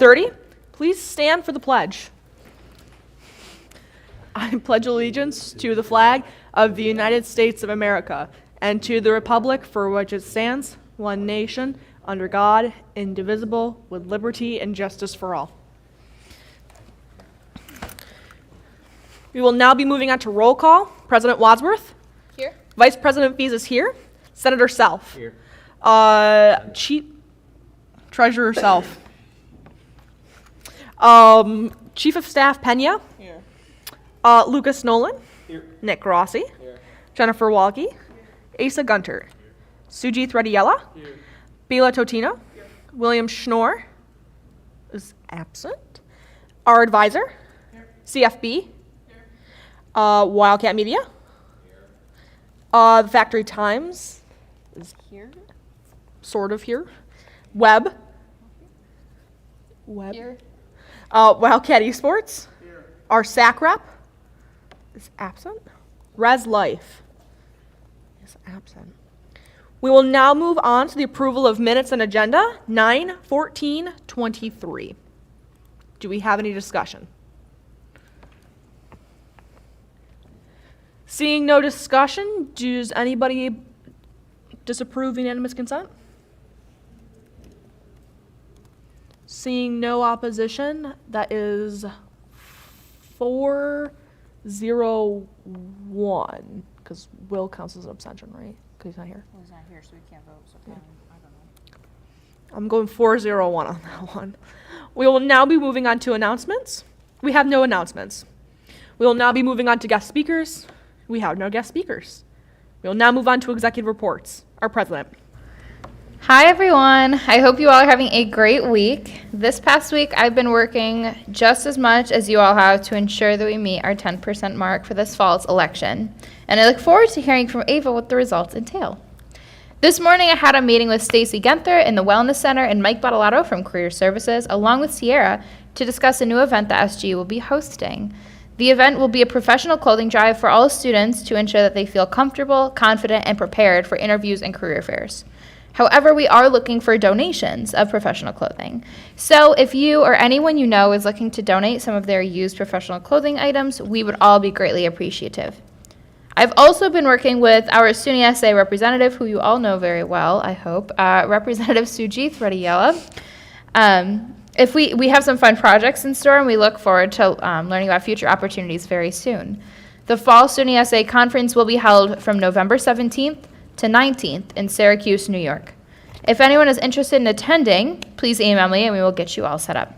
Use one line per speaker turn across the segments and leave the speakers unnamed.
12:30. Please stand for the pledge. I pledge allegiance to the flag of the United States of America and to the republic for which it stands, one nation, under God, indivisible, with liberty and justice for all. We will now be moving on to roll call. President Wadsworth.
Here.
Vice President Fees is here. Senator Self.
Here.
Chief Treasurer Self. Chief of Staff Pena.
Here.
Lucas Nolan.
Here.
Nick Rossi.
Here.
Jennifer Walke. Asa Gunter. Sujith Rediella.
Here.
Bila Totino.
Here.
William Schnorr is absent. Our advisor.
Here.
CFB.
Here.
Wildcat Media.
Here.
The Factory Times is here. Sort of here. Web.
Here.
Wildcat Esports.
Here.
Our SAC rep is absent. Res Life is absent. We will now move on to the approval of minutes and agenda 9/14/23. Do we have any discussion? Seeing no discussion, does anybody disapprove unanimous consent? Seeing no opposition, that is 4-0-1, because Will counts as an abstention, right? Because he's not here.
Well, he's not here, so we can't vote, so I don't know.
I'm going 4-0-1 on that one. We will now be moving on to announcements. We have no announcements. We will now be moving on to guest speakers. We have no guest speakers. We will now move on to executive reports. Our president.
Hi, everyone. I hope you all are having a great week. This past week, I've been working just as much as you all have to ensure that we meet our 10% mark for this fall's election. And I look forward to hearing from Ava what the results entail. This morning, I had a meeting with Stacy Genther in the Wellness Center and Mike Bottolato from Career Services, along with Sierra, to discuss a new event that SG will be hosting. The event will be a professional clothing drive for all students to ensure that they feel comfortable, confident, and prepared for interviews and career fairs. However, we are looking for donations of professional clothing. So if you or anyone you know is looking to donate some of their used professional clothing items, we would all be greatly appreciative. I've also been working with our SUNY SA representative, who you all know very well, I hope, Representative Sujith Rediella. If we have some fun projects in store, and we look forward to learning about future opportunities very soon. The Fall SUNY SA Conference will be held from November 17th to 19th in Syracuse, New York. If anyone is interested in attending, please email me and we will get you all set up.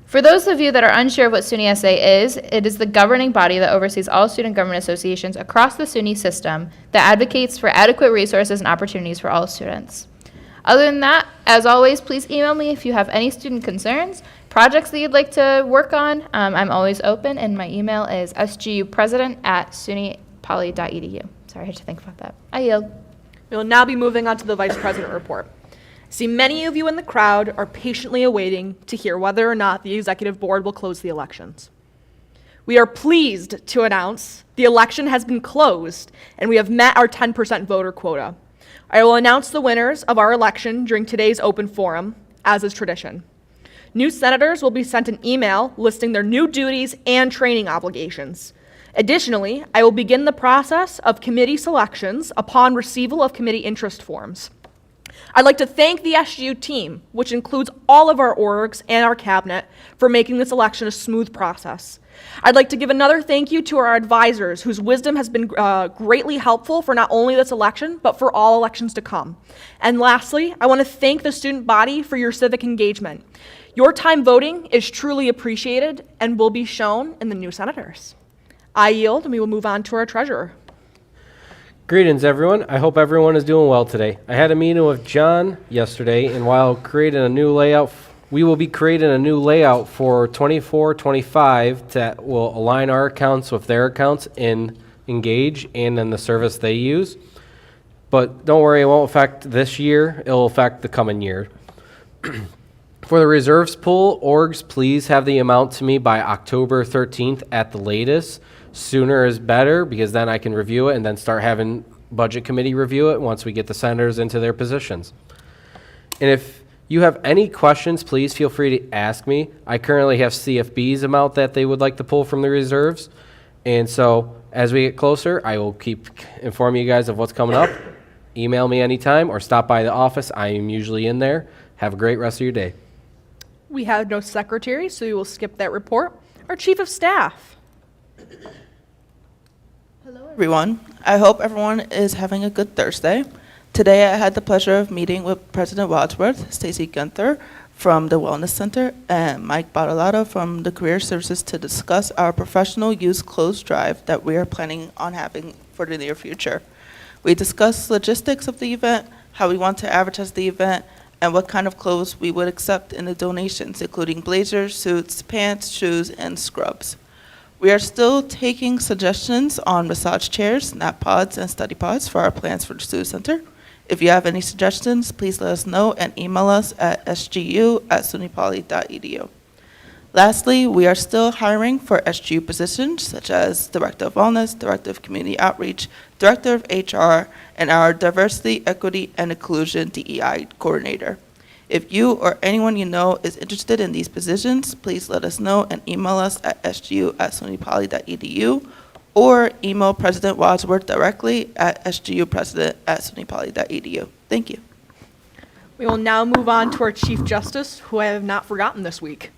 For those of you that are unsure of what SUNY SA is, it is the governing body that oversees all student government associations across the SUNY system that advocates for adequate resources and opportunities for all students. Other than that, as always, please email me if you have any student concerns, projects that you'd like to work on. I'm always open, and my email is sgupresident@sunypoly.edu. Sorry, I had to think about that. I yield.
We will now be moving on to the Vice President report. I see many of you in the crowd are patiently awaiting to hear whether or not the Executive Board will close the elections. We are pleased to announce the election has been closed and we have met our 10% voter quota. I will announce the winners of our election during today's open forum, as is tradition. New senators will be sent an email listing their new duties and training obligations. Additionally, I will begin the process of committee selections upon receival of committee interest forms. I'd like to thank the SGU team, which includes all of our orgs and our cabinet, for making this election a smooth process. I'd like to give another thank you to our advisors, whose wisdom has been greatly helpful for not only this election, but for all elections to come. And lastly, I want to thank the student body for your civic engagement. Your time voting is truly appreciated and will be shown in the new senators. I yield, and we will move on to our treasurer.
Greetings, everyone. I hope everyone is doing well today. I had a meeting with John yesterday, and while creating a new layout, we will be creating a new layout for 24-25 that will align our accounts with their accounts in Engage and in the service they use. But don't worry, it won't affect this year. It will affect the coming year. For the reserves pool, orgs, please have the amount to me by October 13th at the latest. Sooner is better, because then I can review it and then start having budget committee review it once we get the senators into their positions. And if You have any questions, please feel free to ask me. I currently have CFB's amount that they would like to pull from the reserves. And so as we get closer, I will keep informing you guys of what's coming up. Email me anytime or stop by the office. I am usually in there. Have a great rest of your day.
We have no secretary, so we will skip that report. Our chief of staff.
Hello, everyone. I hope everyone is having a good Thursday. Today, I had the pleasure of meeting with President Wadsworth, Stacy Gunther from the Wellness Center, and Mike Bottolato from the Career Services to discuss our professional use clothes drive that we are planning on having for the near future. We discussed logistics of the event, how we want to advertise the event, and what kind of clothes we would accept in the donations, including blazers, suits, pants, shoes, and scrubs. We are still taking suggestions on massage chairs, nap pods, and study pods for our plans for the student center. If you have any suggestions, please let us know and email us at sgu@sunypoly.edu. Lastly, we are still hiring for SGU positions such as Director of Wellness, Director of Community Outreach, Director of HR, and our Diversity, Equity, and Inclusion DEI Coordinator. If you or anyone you know is interested in these positions, please let us know and email us at sgu@sunypoly.edu or email President Wadsworth directly at sgupresident@sunypoly.edu. Thank you.
We will now move on to our Chief Justice, who I have not forgotten this week.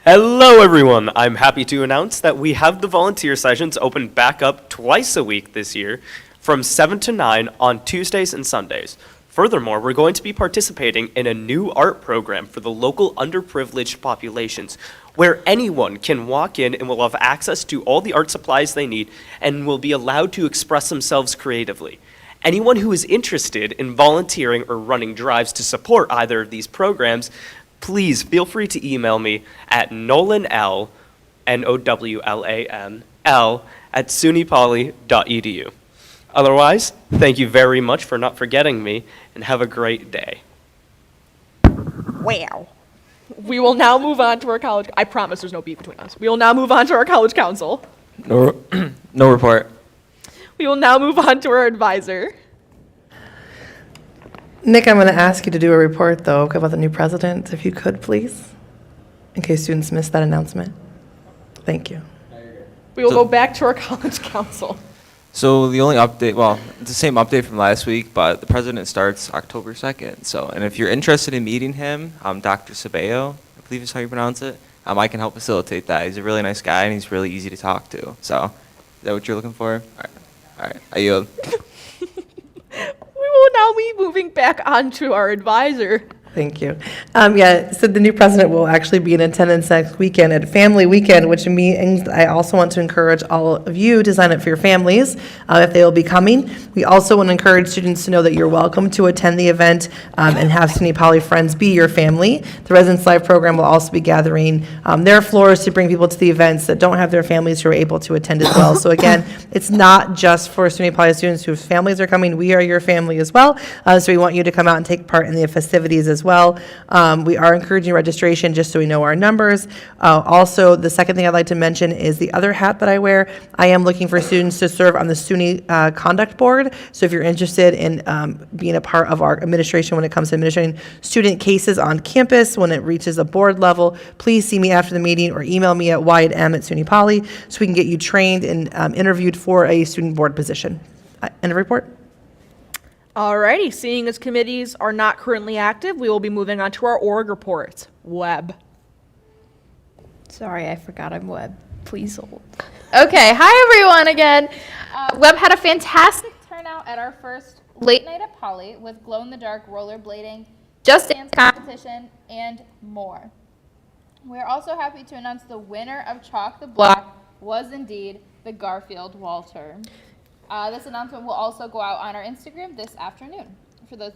Hello, everyone. I'm happy to announce that we have the volunteer sessions open back up twice a week this year from 7 to 9 on Tuesdays and Sundays. Furthermore, we're going to be participating in a new art program for the local underprivileged populations, where anyone can walk in and will have access to all the art supplies they need and will be allowed to express themselves creatively. Anyone who is interested in volunteering or running drives to support either of these programs, please feel free to email me at nolanl, NOWLAN, @sunypoly.edu. Otherwise, thank you very much for not forgetting me, and have a great day.
Wow. We will now move on to our college. I promise there's no beef between us. We will now move on to our college council.
No, no report.
We will now move on to our advisor.
Nick, I'm going to ask you to do a report, though, about the new president, if you could, please, in case students missed that announcement. Thank you.
We will
So-
go back to our college council.
So the only update, well, it's the same update from last week, but the president starts October 2nd. So, and if you're interested in meeting him, Dr. Sabeo, I believe is how you pronounce it, I can help facilitate that. He's a really nice guy, and he's really easy to talk to. So, is that what you're looking for? All right, I yield.
We will now be moving back on to our advisor.
Thank you. So the new president will actually be in attendance next weekend at Family Weekend, which means I also want to encourage all of you to sign up for your families if they will be coming. We also want to encourage students to know that you're welcome to attend the event and have SUNY Poly friends be your family. The Residence Live program will also be gathering their floors to bring people to the events that don't have their families who are able to attend as well. So again, it's not just for SUNY Poly students whose families are coming. We are your family as well. So we want you to come out and take part in the festivities as well. We are encouraging registration just so we know our numbers. Also, the second thing I'd like to mention is the other hat that I wear. I am looking for students to serve on the SUNY Conduct Board. So if you're interested in being a part of our administration when it comes to administrating student cases on campus, when it reaches a board level, please see me after the meeting or email me at y@m@SUNY Poly so we can get you trained and interviewed for a student board position. End of report.
Alrighty, seeing as committees are not currently active, we will be moving on to our org reports. Web.
Sorry, I forgot I'm Web. Please hold. Okay, hi everyone again. Web had a fantastic turnout at our first late night at Poly with glow-in-the-dark rollerblading, Just Dance competition, and more. We're also happy to announce the winner of Chalk the Block was indeed the Garfield Walter. This announcement will also go out on our Instagram this afternoon for those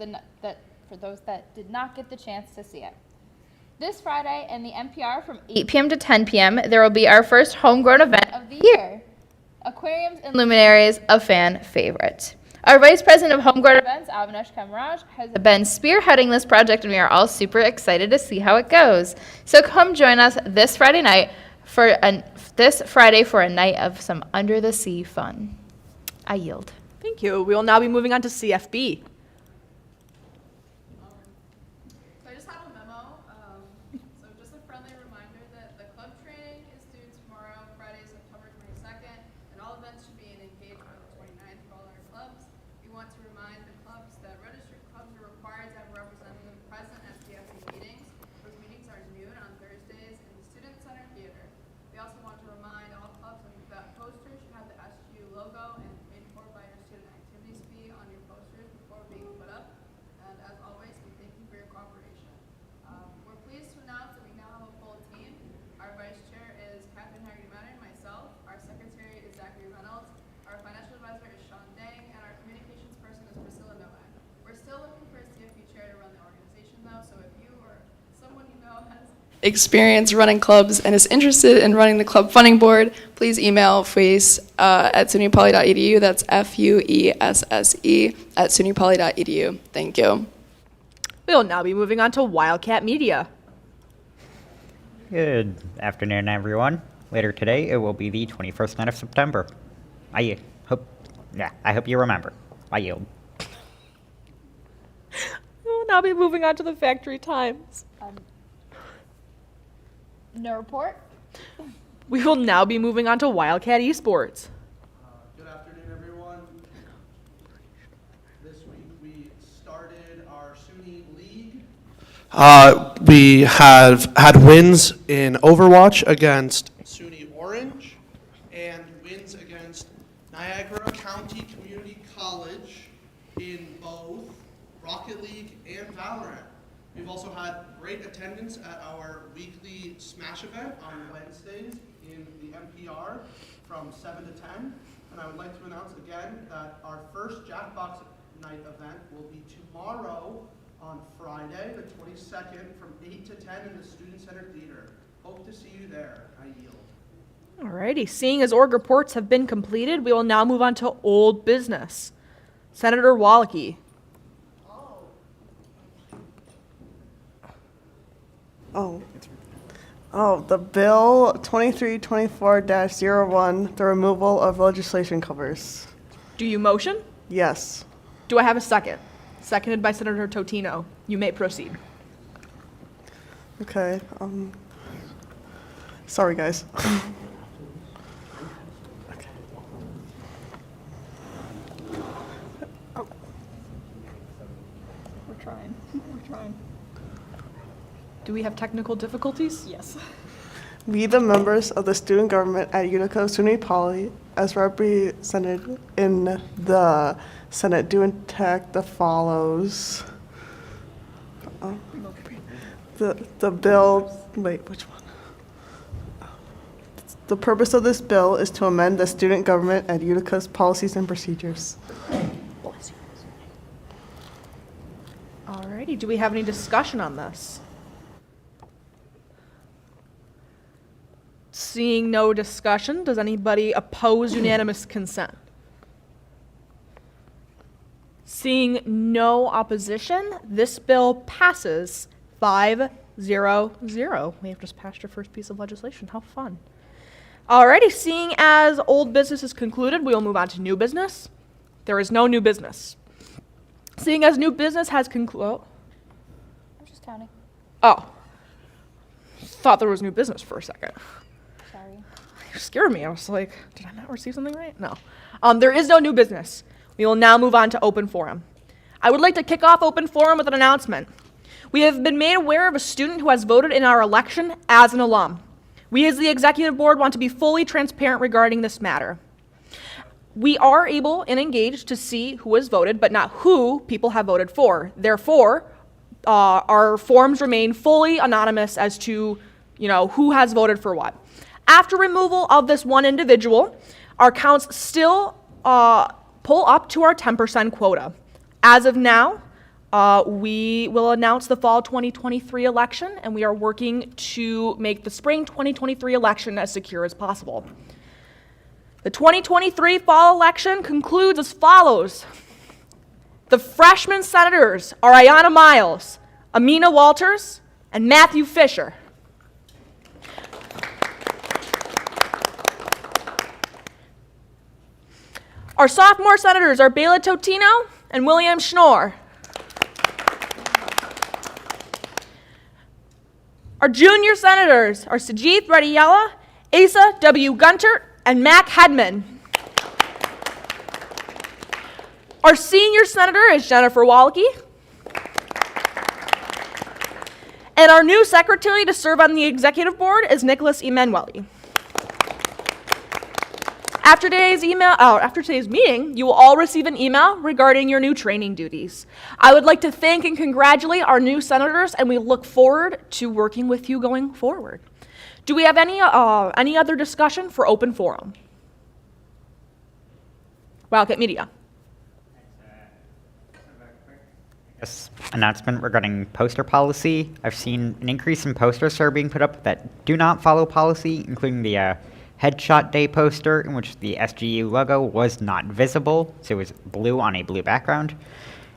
that did not get the chance to see it. This Friday in the NPR from 8 p.m. to 10 p.m., there will be our first homegrown event of the year, Aquariums and Luminaries, a fan favorite. Our Vice President of Homegrown Events, Avinash Kamaraj, has been spearheading this project, and we are all super excited to see how it goes. So come join us this Friday for a night of some under the sea fun. I yield.
Thank you. We will now be moving on to CFB.
So I
experience running clubs and is interested in running the club funding board, please email FUESE at sunypoly.edu. That's FUESSE at sunypoly.edu. Thank you.
We will now be moving on to Wildcat Media.
Good afternoon, everyone. Later today, it will be the 21st night of September. I hope you remember. I yield.
We will now be moving on to the Factory Times.
No report?
We will now be moving on to Wildcat Esports.
Good afternoon, everyone. This week we started our SUNY League. We have had wins in Overwatch against SUNY Orange and wins against Niagara County Community College in both Rocket League and Valorant. We've also had great attendance at our weekly Smash event on Wednesdays in the MPR from 7 to 10. And I would like to announce again that our first Jackbox Night event will be tomorrow on Friday, the 22nd, from 8 to 10 in the Student Center Theater. Hope to see you there. I yield.
Alrighty, seeing as org reports have been completed, we will now move on to old business. Senator Wallachy.
The bill 2324-01, the removal of legislation covers.
Do you motion?
Yes.
Do I have a second? Seconded by Senator Totino. You may proceed.
Okay. Sorry, guys. Okay.
We're trying. Do we have technical difficulties?
Yes. We, the members of the student government at Utica SUNY Poly, as represented in the Senate, do intact the follows. The bill, wait, which one? The purpose of this bill is to amend the student government at Utica's policies and procedures.
Alrighty, do we have any discussion on this? Seeing no discussion, does anybody oppose unanimous consent? Seeing no opposition, this bill passes 5-0-0. We have just passed our first piece of legislation. How fun. Alrighty, seeing as old business is concluded, we will move on to new business. There is no new business. Seeing as new business has concluded.
I'm just counting.
Oh. Thought there was new business for a second.
Sorry.
You scared me. I was like, did I not receive something right? No. There is no new business. We will now move on to open forum. I would like to kick off open forum with an announcement. We have been made aware of a student who has voted in our election as an alum. We as the executive board want to be fully transparent regarding this matter. We are able and engaged to see who has voted, but not who people have voted for. Therefore, our forms remain fully anonymous as to, who has voted for what. After removal of this one individual, our counts still pull up to our 10% quota. As of now, we will announce the fall 2023 election, and we are working to make the spring 2023 election as secure as possible. The 2023 fall election concludes as follows. The freshman senators are Ayanna Miles, Amina Walters, and Matthew Fisher. Our sophomore senators are Bela Totino and William Schnorr. Our junior senators are Sajid Reddyella, Asa W. Guntert, and Mac Hedman. Our senior senator is Jennifer Wallachy. And our new secretary to serve on the executive board is Nicholas Emanueli. After today's meeting, you will all receive an email regarding your new training duties. I would like to thank and congratulate our new senators, and we look forward to working with you going forward. Do we have any other discussion for open forum? Wildcat Media.
This announcement regarding poster policy. I've seen an increase in posters that are being put up that do not follow policy, including the Headshot Day poster, in which the SGU logo was not visible, so it was blue on a blue background.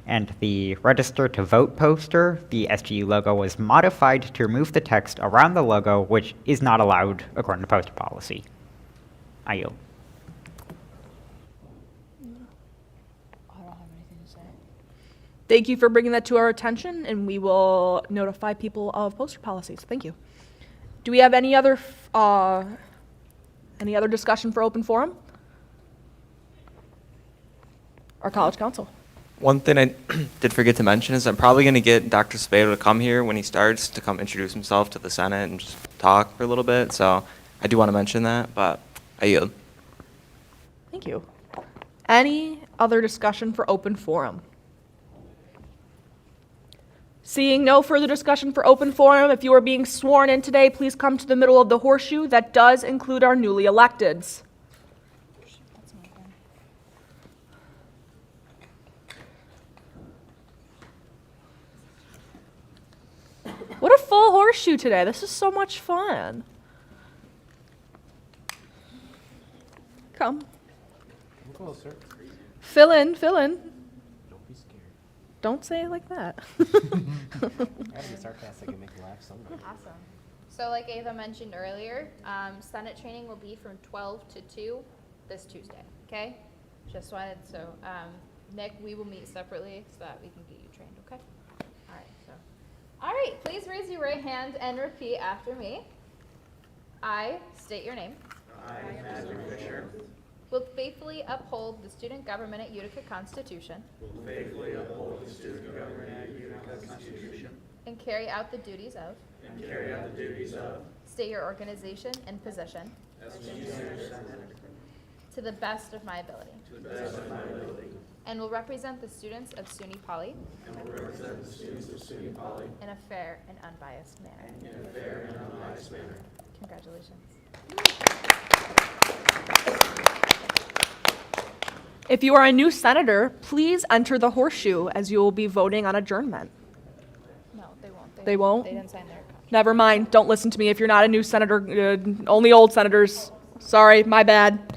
And the Register to Vote poster, the SGU logo was modified to remove the text around the logo, which is not allowed according to poster policy. I yield.
Thank you for bringing that to our attention, and we will notify people of poster policies. Thank you. Do we have any other discussion for open forum? Our college council.
One thing I did forget to mention is I'm probably going to get Dr. Spedo to come here when he starts to come introduce himself to the Senate and just talk for a little bit. So I do want to mention that, but I yield.
Thank you. Any other discussion for open forum? Seeing no further discussion for open forum, if you are being sworn in today, please come to the middle of the horseshoe. That does include our newly electeds. What a full horseshoe today. This is so much fun. Come.
Closer.
Fill in, fill in.
Don't be scared.
Don't say it like that.
I gotta be sarcastic and make you laugh someday.
Awesome. So like Ava mentioned earlier, Senate training will be from 12 to 2 this Tuesday, okay? Just wanted, so, Nick, we will meet separately so that we can get you trained, okay? All right, so. All right, please raise your right hand and repeat after me. I state your name. I, Matthew Fisher. Will faithfully uphold the student government at Utica Constitution. Will faithfully uphold the student government at Utica Constitution. And carry out the duties of. And carry out the duties of. State your organization and position. To the best of my ability. To the best of my ability. And will represent the students of SUNY Poly. And will represent the students of SUNY Poly. In a fair and unbiased manner. In a fair and unbiased manner. Congratulations.
If you are a new senator, please enter the horseshoe as you will be voting on adjournment.
No, they won't.
They won't?
They didn't sign their contract.
Never mind. Don't listen to me if you're not a new senator. Only old senators. Sorry, my bad.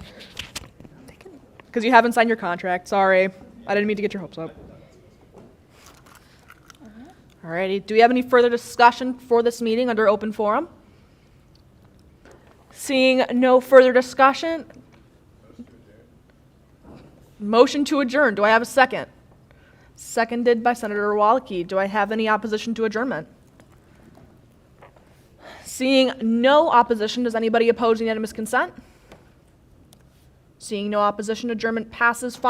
Because you haven't signed your contract. Sorry. I didn't mean to get your hopes up. Alrighty. Do we have any further discussion for this meeting under open forum? Seeing no further discussion. Motion to adjourn. Do I have a second? Seconded by Senator Walke. Do I have any opposition to adjournment? Seeing no opposition, does anybody oppose unanimous consent? Seeing no opposition, adjournment passes 5.